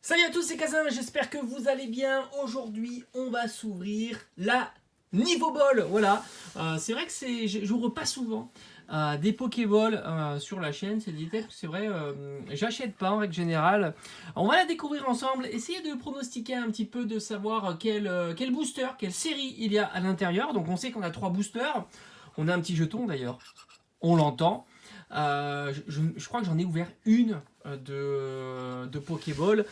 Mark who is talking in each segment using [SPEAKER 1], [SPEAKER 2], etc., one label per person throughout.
[SPEAKER 1] Salut à tous, c'est Kazin, j'espère que vous allez bien. Aujourd'hui, on va s'ouvrir la Niveau Ball. Voilà, c'est vrai que j'ouvre pas souvent des Pokéball sur la chaîne. C'est vrai, j'achète pas en règle générale. On va la découvrir ensemble, essayer de pronostiquer un petit peu, de savoir quel booster, quelle série il y a à l'intérieur. Donc on sait qu'on a 3 boosters. On a un petit jeton d'ailleurs, on l'entend. Je crois que j'en ai ouvert une de Pokéball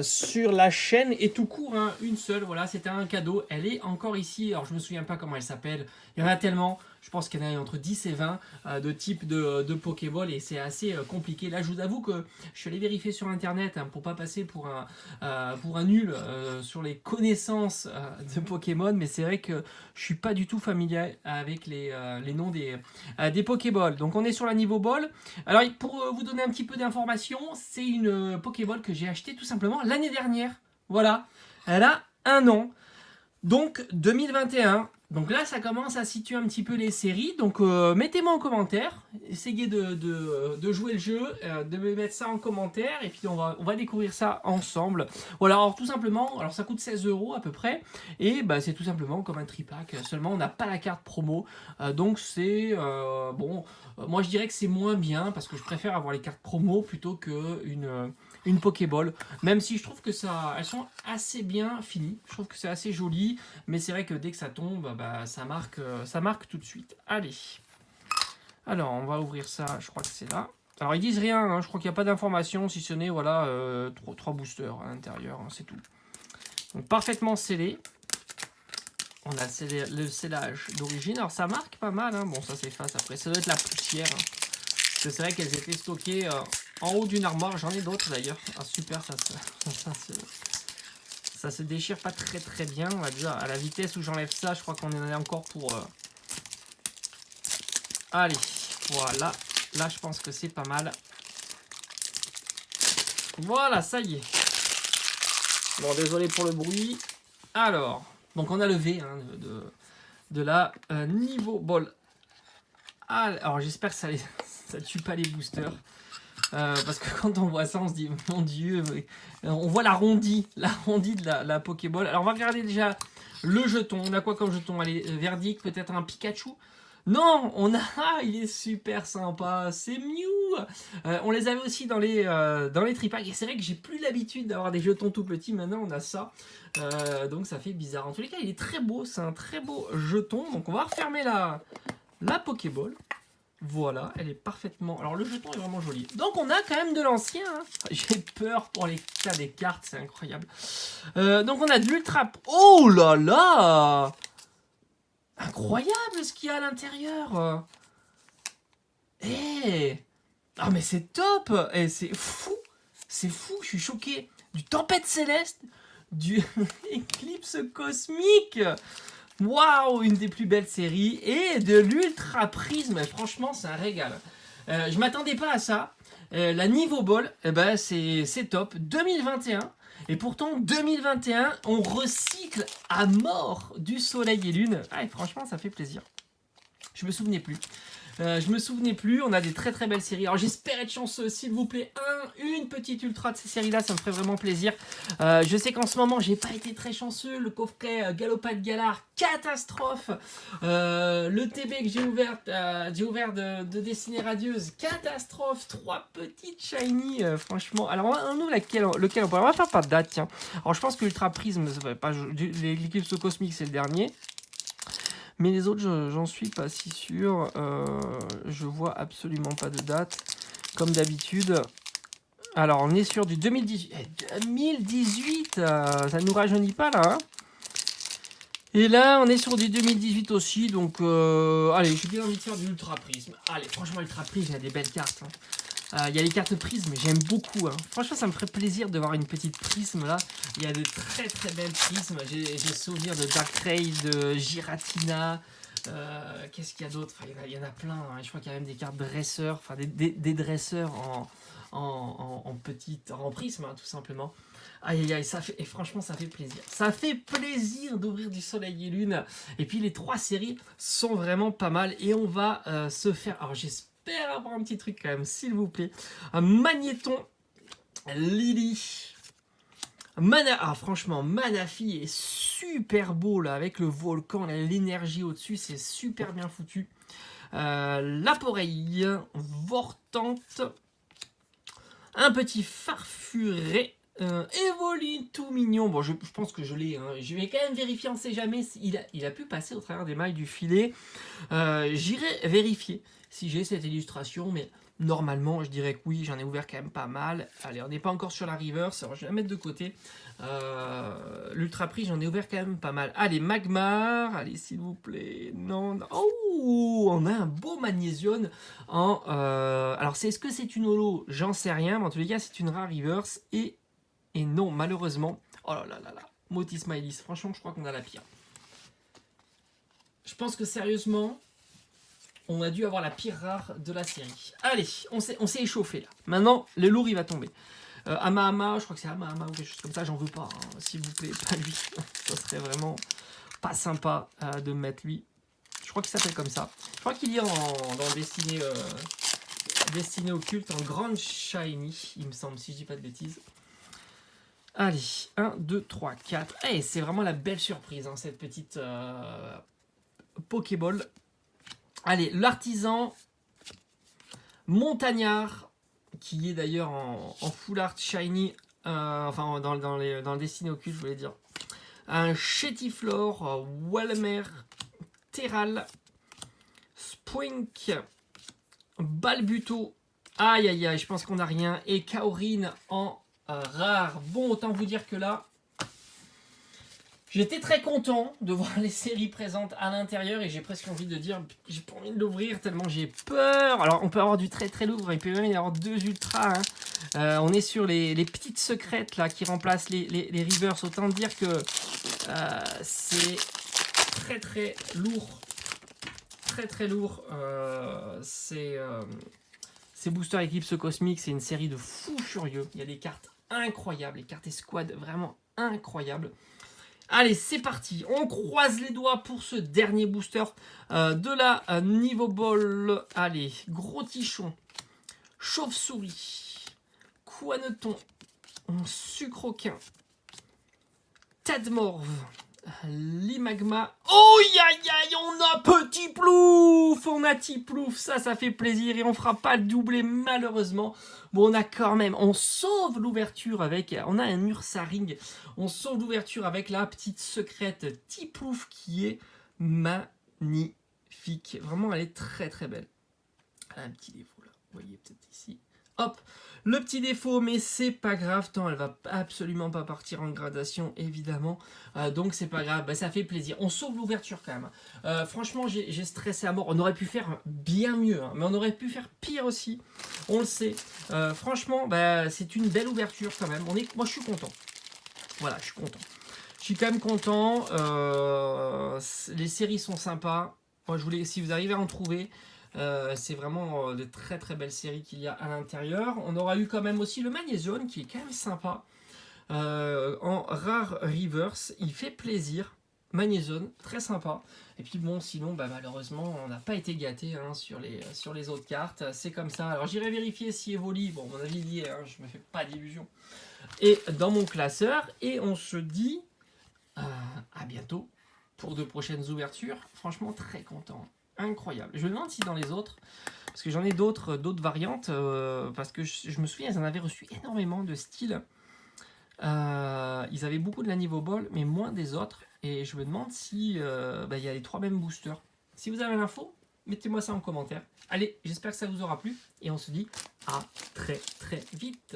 [SPEAKER 1] sur la chaîne et tout court, hein, une seule. Voilà, c'était un cadeau. Elle est encore ici. Alors, je me souviens pas comment elle s'appelle. Il y en a tellement. Je pense qu'il y en a entre 10 et 20 de types de Pokéball et c'est assez compliqué. Là, je vous avoue que je suis allé vérifier sur internet pour pas passer pour un nul sur les connaissances de Pokémon, mais c'est vrai que je suis pas du tout familier avec les noms des Pokéball. Donc, on est sur la Niveau Ball. Alors, pour vous donner un petit peu d'informations, c'est une Pokéball que j'ai achetée tout simplement l'année dernière. Voilà, elle a 1 an. Donc 2021. Donc là, ça commence à situer un petit peu les séries. Donc mettez-moi en commentaire. Essayez de jouer le jeu, de me mettre ça en commentaire. Et puis on va découvrir ça ensemble. Voilà, alors tout simplement, alors ça coûte 16 € à peu près. Et bah, c'est tout simplement comme un tripack. Seulement, on n'a pas la carte promo. Donc c'est... bon, moi je dirais que c'est moins bien parce que je préfère avoir les cartes promo plutôt qu'une Pokéball. Même si je trouve que elles sont assez bien finies. Je trouve que c'est assez joli. Mais c'est vrai que dès que ça tombe, bah, ça marque tout de suite. Allez. Alors, on va ouvrir ça. Je crois que c'est là. Alors, ils disent rien. Hein, je crois qu'il n'y a pas d'informations, si ce n'est, voilà, 3 boosters à l'intérieur. Hein, c'est tout. Donc, parfaitement scellé. On a le scellage d'origine. Alors, ça marque pas mal. Hein. Bon, ça s'efface après. Ça doit être la poussière. Hein. Parce que c'est vrai qu'elles étaient stockées en haut d'une armoire. J'en ai d'autres d'ailleurs. Ah, super, ça se déchire pas très bien. On va dire à la vitesse où j'enlève ça, je crois qu'on en a encore pour... Allez, voilà. Là, je pense que c'est pas mal. Voilà, ça y est. Bon, désolé pour le bruit. Alors, donc on a le V hein, de la Niveau Ball. Alors, j'espère que ça tue pas les boosters. Parce que quand on voit ça, on se dit, mon Dieu, on voit l'arrondi de la Pokéball. Alors, on va regarder déjà le jeton. On a quoi comme jeton? Allez, verdict, peut-être un Pikachu? Non, il est super sympa, c'est Mew. On les avait aussi dans les tripacks. Et c'est vrai que j'ai plus l'habitude d'avoir des jetons tout petits. Maintenant, on a ça. Donc, ça fait bizarre. En tous les cas, il est très beau. C'est un très beau jeton. Donc, on va refermer la Pokéball. Voilà, elle est parfaitement... Alors, le jeton est vraiment joli. Donc, on a quand même de l'ancien. Hein. J'ai peur pour les tas des cartes, c'est incroyable. Donc, on a de l'ultra... Oh là là! Incroyable ce qu'il y a à l'intérieur. Ah, mais c'est top. C'est fou. C'est fou, je suis choqué. Du Tempête Céleste, du Éclipse Cosmique. Waouh, une des plus belles séries. Et de l'Ultra Prisme. Franchement, c'est un régal. Je m'attendais pas à ça. La Niveau Ball, c'est top. 2021. Et pourtant, 2021, on recycle à mort du Soleil et Lune. Ah, et franchement, ça fait plaisir. Je me souvenais plus. On a des très très belles séries. Alors j'espère être chanceux, s'il vous plaît. Une petite ultra de ces séries-là, ça me ferait vraiment plaisir. Je sais qu'en ce moment, j'ai pas été très chanceux. Le coffret Galopade Galar, catastrophe. Le TB que j'ai ouvert de Destinée Radieuse, catastrophe. 3 petites shiny, franchement. Alors nous, lequel on va faire par date, tiens. Alors je pense que l'Ultra Prisme, l'éclipse cosmique, c'est le dernier. Mais les autres, j'en suis pas si sûr. Je vois absolument pas de date, comme d'habitude. Alors, on est sur du 2018. 2018, ça ne nous rajeunit pas, là. Hein. Et là, on est sur du 2018 aussi. Donc, allez, j'ai bien envie de faire du Ultra Prisme. Allez, franchement, Ultra Prisme, il y a des belles cartes. Hein. Il y a les cartes prismes, j'aime beaucoup. Hein. Franchement, ça me ferait plaisir de voir une petite prisme là. Il y a de très très belles prismes. J'ai souvenir de Darkrai, de Giratina. Qu'est-ce qu'il y a d'autre? Enfin, il y en a plein. Hein. Je crois qu'il y a même des cartes dresseurs, enfin des dresseurs en prisme, hein, tout simplement. Aïe, et franchement, ça fait plaisir. Ça fait plaisir d'ouvrir du Soleil et Lune. Et puis, les 3 séries sont vraiment pas mal. Et on va se faire... Alors, j'espère avoir un petit truc quand même, s'il vous plaît. Un Magnéton Lily. Franchement, Manafi est super beau là, avec le volcan, l'énergie au-dessus, c'est super bien foutu. Laporeille, Vortante, un petit Farfuré, Evoli tout mignon. Bon, je pense que je l'ai. Hein. Je vais quand même vérifier, on ne sait jamais. Il a pu passer au travers des mailles du filet. J'irai vérifier si j'ai cette illustration, mais normalement, je dirais que oui, j'en ai ouvert quand même pas mal. Allez, on n'est pas encore sur la reverse, alors je vais la mettre de côté. L'Ultra Prix, j'en ai ouvert quand même pas mal. Allez, Magmar, allez, s'il vous plaît. Non, non. Oh, on a un beau magnésium en... alors, est-ce que c'est une holo? J'en sais rien, mais en tous les cas, c'est une rare reverse. Et non, malheureusement... Oh là là là là. Motis Smileys, franchement, je crois qu'on a la pire. Je pense que sérieusement... On a dû avoir la pire rare de la série. Allez, on s'est échauffé là. Maintenant, le lourd il va tomber. Ama, je crois que c'est Ama ou quelque chose comme ça, j'en veux pas. Hein. S'il vous plaît, pas lui. Ça serait vraiment pas sympa de mettre lui. Je crois qu'il s'appelle comme ça. Je crois qu'il y a dans Destinée Occulte en grande shiny, il me semble, si je dis pas de bêtises. Allez, 1, 2, 3, 4. Hey, c'est vraiment la belle surprise, hein, cette petite Pokéball. Allez, l'artisan montagnard, qui est d'ailleurs en full art shiny, enfin dans le Destiné Occulte, je voulais dire. Un Chétiflore, Walmer, Terral, Spwink, Balbuto, aïe aïe aïe, je pense qu'on n'a rien, et Kaorin en rare. Bon, autant vous dire que là, j'étais très content de voir les séries présentes à l'intérieur et j'ai presque envie de dire, j'ai pas envie de l'ouvrir tellement j'ai peur. Alors on peut avoir du très très lourd, il peut même y avoir 2 ultras. Hein. On est sur les petites secrètes là qui remplacent les reverse. Autant dire que c'est très très lourd. Très très lourd. C'est Booster Eclipse Cosmique, c'est une série de fous furieux. Il y a des cartes incroyables, les cartes escouades vraiment incroyables. Allez, c'est parti. On croise les doigts pour ce dernier booster de la Niveau Ball. Allez, Gros Tichon, Chauve-souris, Couaneton, Sucroquin, Tadmorve, Limagma. Oh, aïe, aïe, on a Petit Plouf. On a Petit Plouf, ça fait plaisir. Et on fera pas le doublé, malheureusement. Bon, on a quand même, on sauve l'ouverture avec, on a un Ursaring. On sauve l'ouverture avec la petite secrète Petit Plouf qui est magnifique. Vraiment, elle est très très belle. Elle a un petit défaut là, vous voyez peut-être ici. Hop, le petit défaut, mais c'est pas grave, tant elle va absolument pas partir en gradation, évidemment. Donc c'est pas grave, ça fait plaisir. On sauve l'ouverture quand même. Franchement, j'ai stressé à mort. On aurait pu faire bien mieux, hein, mais on aurait pu faire pire aussi. On le sait. Franchement, c'est une belle ouverture quand même. Moi, je suis content. Voilà, je suis content. Je suis quand même content. Les séries sont sympas. Moi, si vous arrivez à en trouver... c'est vraiment de très très belles séries qu'il y a à l'intérieur. On aura eu quand même aussi le Magnésium qui est quand même sympa. En rare reverse, il fait plaisir. Magnésium, très sympa. Et puis bon, sinon, malheureusement, on n'a pas été gâté hein, sur les autres cartes. C'est comme ça. Alors j'irai vérifier si Evoli, bon, mon avis y est, hein, je me fais pas d'illusions. Et dans mon classeur, et on se dit à bientôt pour de prochaines ouvertures. Franchement, très content. Incroyable. Je me demande si dans les autres, parce que j'en ai d'autres variantes, parce que je me souviens, ils en avaient reçu énormément de styles. Ils avaient beaucoup de la Niveau Ball, mais moins des autres. Et je me demande si il y a les 3 mêmes boosters. Si vous avez l'info, mettez-moi ça en commentaire. Allez, j'espère que ça vous aura plu. Et on se dit à très très vite.